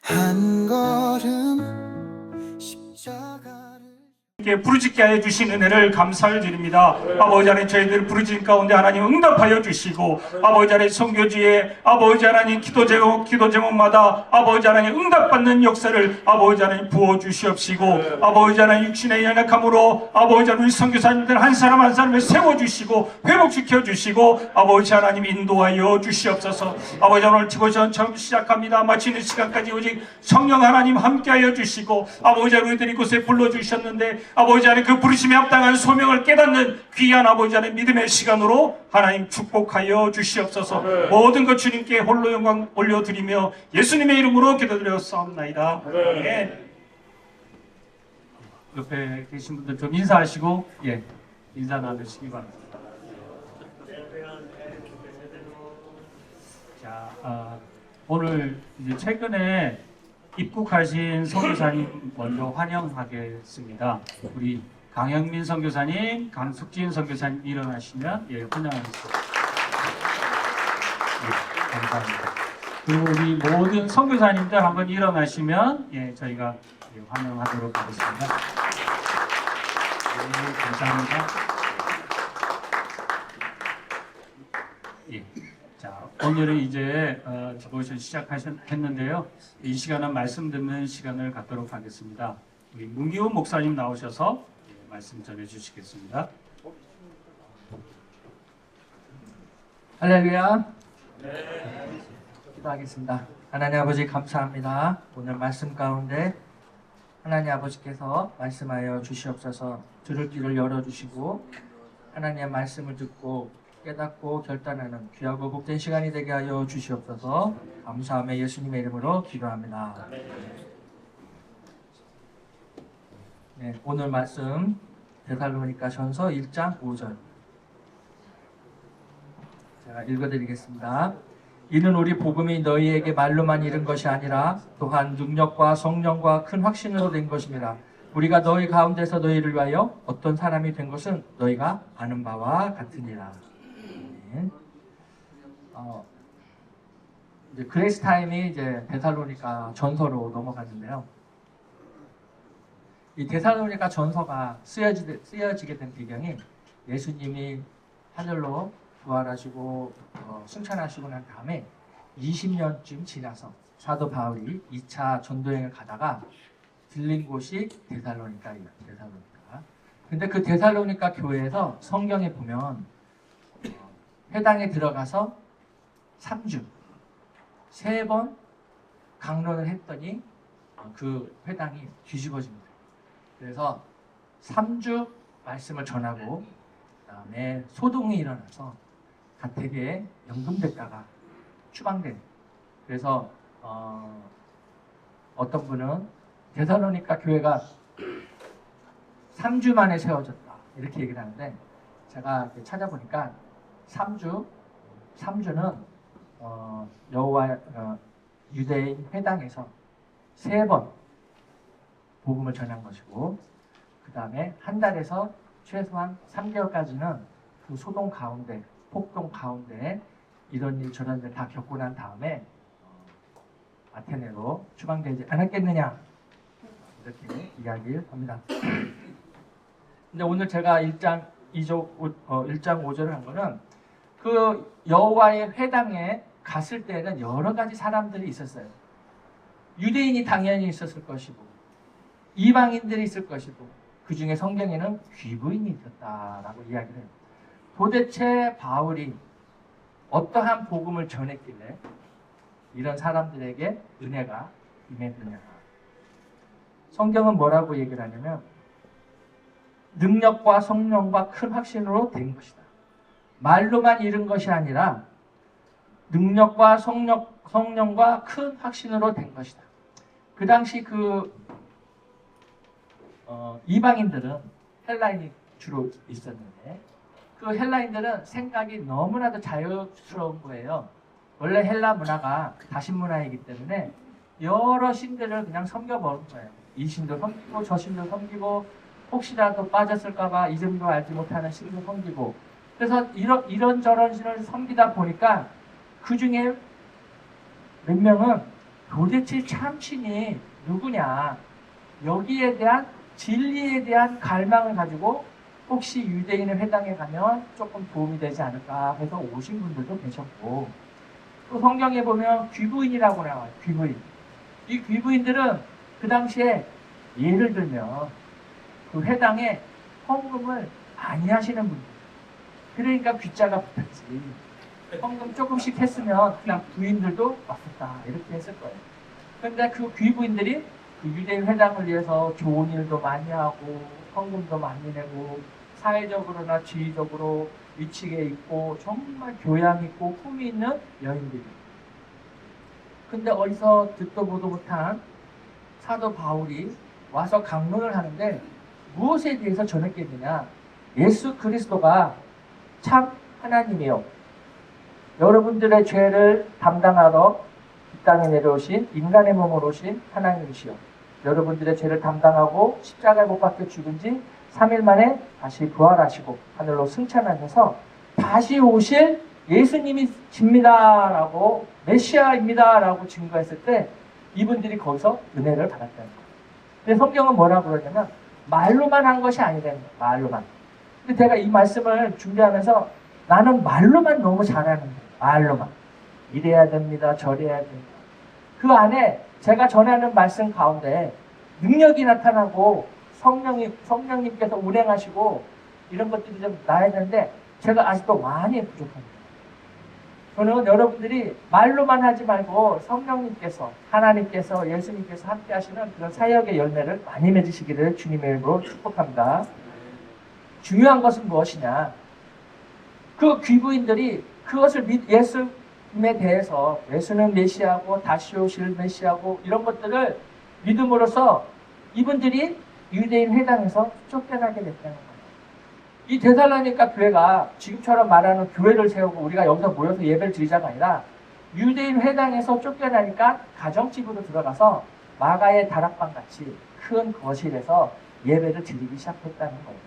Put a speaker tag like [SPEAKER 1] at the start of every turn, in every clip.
[SPEAKER 1] 한 걸음 십자가를
[SPEAKER 2] 이렇게 부르짖게 하여 주신 은혜를 감사를 드립니다. 아버지 하나님, 저희들 부르짖는 가운데 하나님 응답하여 주시고, 아버지 하나님 선교지에 아버지 하나님 기도 제목마다 아버지 하나님 응답받는 역사를 아버지 하나님 부어 주시옵시고, 아버지 하나님 육신의 연약함으로 아버지 하나님 선교사님들 한 사람 한 사람을 세워 주시고 회복시켜 주시고 아버지 하나님 인도하여 주시옵소서. 아버지 오늘 디보션 처음 시작합니다. 마치는 시간까지 오직 성령 하나님 함께하여 주시고, 아버지 하나님 우리들이 이곳에 불러 주셨는데 아버지 하나님 그 부르심에 합당한 소명을 깨닫는 귀한 아버지 하나님 믿음의 시간으로 하나님 축복하여 주시옵소서. 모든 것 주님께 홀로 영광 올려드리며 예수님의 이름으로 기도드렸사옵나이다. 네. 옆에 계신 분들 좀 인사하시고 인사 나누시기 바랍니다. 자, 오늘 이제 최근에 입국하신 선교사님 먼저 환영하겠습니다. 우리 강영민 선교사님, 강숙진 선교사님 일어나시면 환영하겠습니다. 감사합니다. 그리고 우리 모든 선교사님들 한번 일어나시면 저희가 환영하도록 하겠습니다. 감사합니다. 자, 오늘은 이제 디보션 시작했는데요. 이 시간은 말씀 듣는 시간을 갖도록 하겠습니다. 우리 문기훈 목사님 나오셔서 말씀 전해주시겠습니다.
[SPEAKER 3] 할렐루야. 기도하겠습니다. 하나님 아버지 감사합니다. 오늘 말씀 가운데 하나님 아버지께서 말씀하여 주시옵소서. 들을 귀를 열어주시고 하나님의 말씀을 듣고 깨닫고 결단하는 귀하고 복된 시간이 되게 하여 주시옵소서. 감사하며 예수님의 이름으로 기도합니다. 네, 오늘 말씀 데살로니가 전서 1장 5절 제가 읽어드리겠습니다. 이는 우리 복음이 너희에게 말로만 이른 것이 아니라 또한 능력과 성령과 큰 확신으로 된 것입니다. 우리가 너희 가운데서 너희를 위하여 어떤 사람이 된 것은 너희가 아는 바와 같으니라. 네. 이제 그레이스 타임이 이제 데살로니가 전서로 넘어갔는데요. 이 데살로니가 전서가 쓰여지게 된 배경이 예수님이 하늘로 부활하시고 승천하시고 난 다음에 20년쯤 지나서 사도 바울이 2차 전도여행을 가다가 들린 곳이 데살로니카예요. 데살로니카. 근데 그 데살로니카 교회에서 성경에 보면 회당에 들어가서 3주 3번 강론을 했더니 그 회당이 뒤집어집니다. 그래서 3주 말씀을 전하고 그다음에 소동이 일어나서 가택에 연금됐다가 추방된. 그래서 어떤 분은 데살로니가 교회가 3주 만에 세워졌다 이렇게 얘기를 하는데, 제가 찾아보니까 3주는 여호와 유대인 회당에서 3번 복음을 전한 것이고, 그 다음에 한 달에서 최소한 3개월까지는 그 소동 가운데, 폭동 가운데 이런 일 저런 일 다 겪고 난 다음에 아테네로 추방되지 않았겠느냐 이렇게 이야기를 합니다. 근데 오늘 제가 1장 5절을 한 거는 그 여호와의 회당에 갔을 때는 여러 가지 사람들이 있었어요. 유대인이 당연히 있었을 것이고 이방인들이 있을 것이고, 그 중에 성경에는 귀부인이 있었다라고 이야기를 해요. 도대체 바울이 어떠한 복음을 전했길래 이런 사람들에게 은혜가 임했느냐. 성경은 뭐라고 얘기를 하냐면 능력과 성령과 큰 확신으로 된 것이다. 말로만 이룬 것이 아니라 능력과 성령과 큰 확신으로 된 것이다. 그 당시 이방인들은 헬라인이 주로 있었는데, 그 헬라인들은 생각이 너무나도 자유스러운 거예요. 원래 헬라 문화가 다신 문화이기 때문에 여러 신들을 그냥 섬겨버린 거예요. 이 신도 섬기고 저 신도 섬기고, 혹시라도 빠졌을까봐 이름도 알지 못하는 신도 섬기고, 그래서 이런저런 신을 섬기다 보니까 그 중에 몇 명은 도대체 참신이 누구냐, 여기에 대한 진리에 대한 갈망을 가지고 혹시 유대인의 회당에 가면 조금 도움이 되지 않을까 해서 오신 분들도 계셨고, 또 성경에 보면 귀부인이라고 나와요. 귀부인. 이 귀부인들은 그 당시에 예를 들면 그 회당에 헌금을 많이 하시는 분들, 그러니까 귀자가 붙었지. 헌금 조금씩 했으면 그냥 부인들도 왔었다 이렇게 했을 거예요. 그런데 그 귀부인들이 그 유대인 회당을 위해서 좋은 일도 많이 하고 헌금도 많이 내고 사회적으로나 지위적으로 위치에 있고 정말 교양 있고 품이 있는 여인들이. 근데 어디서 듣도 보도 못한 사도 바울이 와서 강론을 하는데 무엇에 대해서 전했겠느냐? 예수 그리스도가 참 하나님이요, 여러분들의 죄를 담당하러 이 땅에 내려오신 인간의 몸으로 오신 하나님이시요, 여러분들의 죄를 담당하고 십자가에 못 박혀 죽은 지 3일 만에 다시 부활하시고 하늘로 승천하셔서 다시 오실 예수님이십니다 라고, 메시아입니다 라고 증거했을 때 이분들이 거기서 은혜를 받았다는 거예요. 근데 성경은 뭐라고 그러냐면 말로만 한 것이 아니라는 거예요. 말로만. 근데 제가 이 말씀을 준비하면서 나는 말로만 너무 잘하는 거예요. 말로만. 이래야 됩니다. 저래야 됩니다. 그 안에 제가 전하는 말씀 가운데 능력이 나타나고 성령님께서 운행하시고 이런 것들이 좀 나야 되는데 제가 아직도 많이 부족합니다. 저는 여러분들이 말로만 하지 말고 성령님께서, 하나님께서, 예수님께서 함께 하시는 그런 사역의 열매를 많이 맺으시기를 주님의 이름으로 축복합니다. 중요한 것은 무엇이냐? 그 귀부인들이 그것을 예수님에 대해서, 예수는 메시아고 다시 오실 메시아고 이런 것들을 믿음으로써 이분들이 유대인 회당에서 쫓겨나게 됐다는 거예요. 이 데살로니가 교회가 지금처럼 말하는 교회를 세우고 우리가 여기서 모여서 예배를 드리자가 아니라 유대인 회당에서 쫓겨나니까 가정집으로 들어가서 마가의 다락방 같이 큰 거실에서 예배를 드리기 시작했다는 거예요.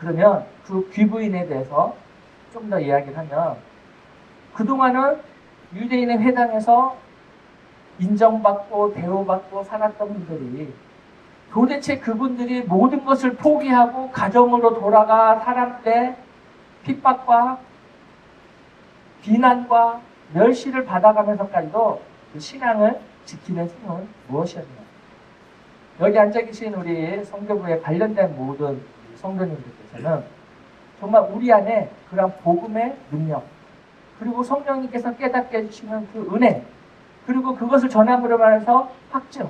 [SPEAKER 3] 그러면 그 귀부인에 대해서 좀 더 이야기를 하면, 그동안은 유대인의 회당에서 인정받고 대우받고 살았던 분들이 도대체 그분들이 모든 것을 포기하고 가정으로 돌아가 사람 때 핍박과 비난과 멸시를 받아가면서까지도 그 신앙을 지키는 힘은 무엇이었냐? 여기 앉아 계신 우리 성교부에 관련된 모든 성도님들께서는 정말 우리 안에 그런 복음의 능력, 그리고 성령님께서 깨닫게 해주시는 그 은혜, 그리고 그것을 전함으로 말해서 확증,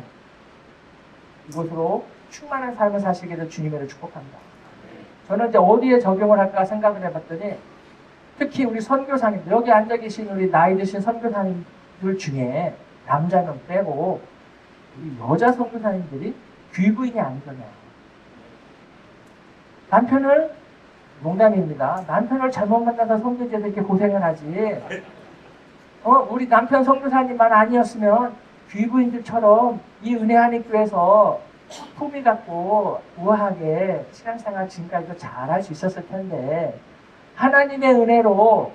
[SPEAKER 3] 이것으로 충만한 삶을 사시기를 주님으로 축복합니다. 저는 이제 어디에 적용을 할까 생각을 해봤더니, 특히 우리 선교사님들, 여기 앉아 계신 우리 나이 드신 선교사님들 중에 남자는 빼고 우리 여자 선교사님들이 귀부인이 아니잖아요. 남편을, 농담입니다, 남편을 잘못 만나서 선교지에서 이렇게 고생을 하지, 우리 남편 선교사님만 아니었으면 귀부인들처럼 이 은혜하는 교회에서 품위 갖고 우아하게 신앙생활 지금까지도 잘할 수 있었을 텐데, 하나님의 은혜로,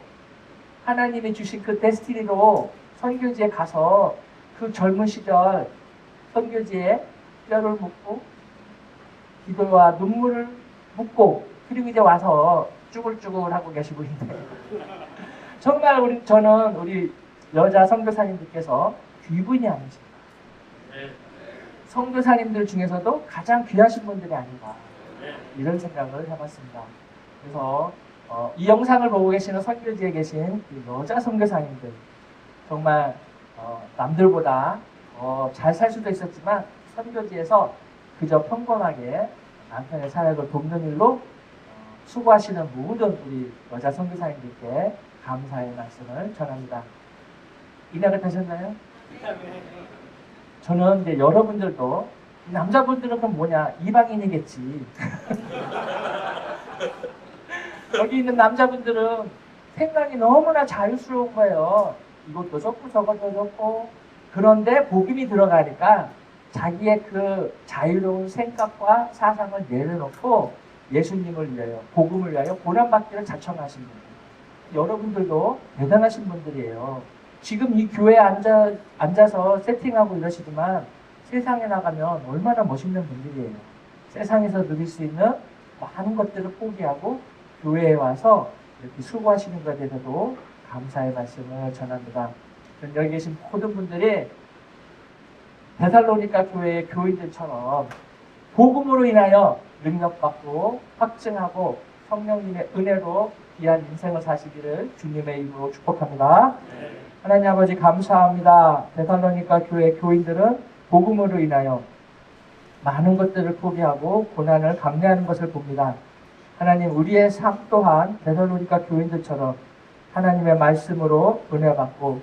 [SPEAKER 3] 하나님이 주신 그 데스티니로 선교지에 가서 그 젊은 시절 선교지에 뼈를 묻고 기도와 눈물을 묻고, 그리고 이제 와서 쭈글쭈글 하고 계시고 있는데, 정말 저는 우리 여자 선교사님들께서 귀부인이 아니십니다. 선교사님들 중에서도 가장 귀하신 분들이 아닌가, 이런 생각을 해봤습니다. 그래서 이 영상을 보고 계시는 선교지에 계신 여자 선교사님들, 정말 남들보다 잘 살 수도 있었지만 선교지에서 그저 평범하게 남편의 사역을 돕는 일로 수고하시는 모든 우리 여자 선교사님들께 감사의 말씀을 전합니다. 이해가 되셨나요? 저는 이제 여러분들도, 남자분들은 그럼 뭐냐, 이방인이겠지. 여기 있는 남자분들은 생각이 너무나 자유스러운 거예요. 이것도 좋고 저것도 좋고. 그런데 복음이 들어가니까 자기의 그 자유로운 생각과 사상을 내려놓고 예수님을 위하여, 복음을 위하여 고난받기를 자청하신 분들, 여러분들도 대단하신 분들이에요. 지금 이 교회에 앉아서 세팅하고 이러시지만 세상에 나가면 얼마나 멋있는 분들이에요. 세상에서 누릴 수 있는 많은 것들을 포기하고 교회에 와서 이렇게 수고하시는 것에 대해서도 감사의 말씀을 전합니다. 여기 계신 모든 분들이 데살로니가 교회의 교인들처럼 복음으로 인하여 능력받고 확증하고 성령님의 은혜로 귀한 인생을 사시기를 주님의 이름으로 축복합니다. 하나님 아버지 감사합니다. 데살로니가 교회 교인들은 복음으로 인하여 많은 것들을 포기하고 고난을 감내하는 것을 봅니다. 하나님 우리의 삶 또한 데살로니가 교인들처럼 하나님의 말씀으로 은혜받고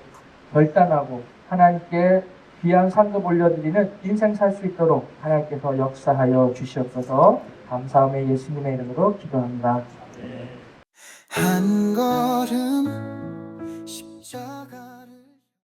[SPEAKER 3] 결단하고 하나님께 귀한 상급 올려드리는 인생 살 수 있도록 하나님께서 역사하여 주시옵소서. 감사함에 예수님의 이름으로 기도합니다.
[SPEAKER 1] 한 걸음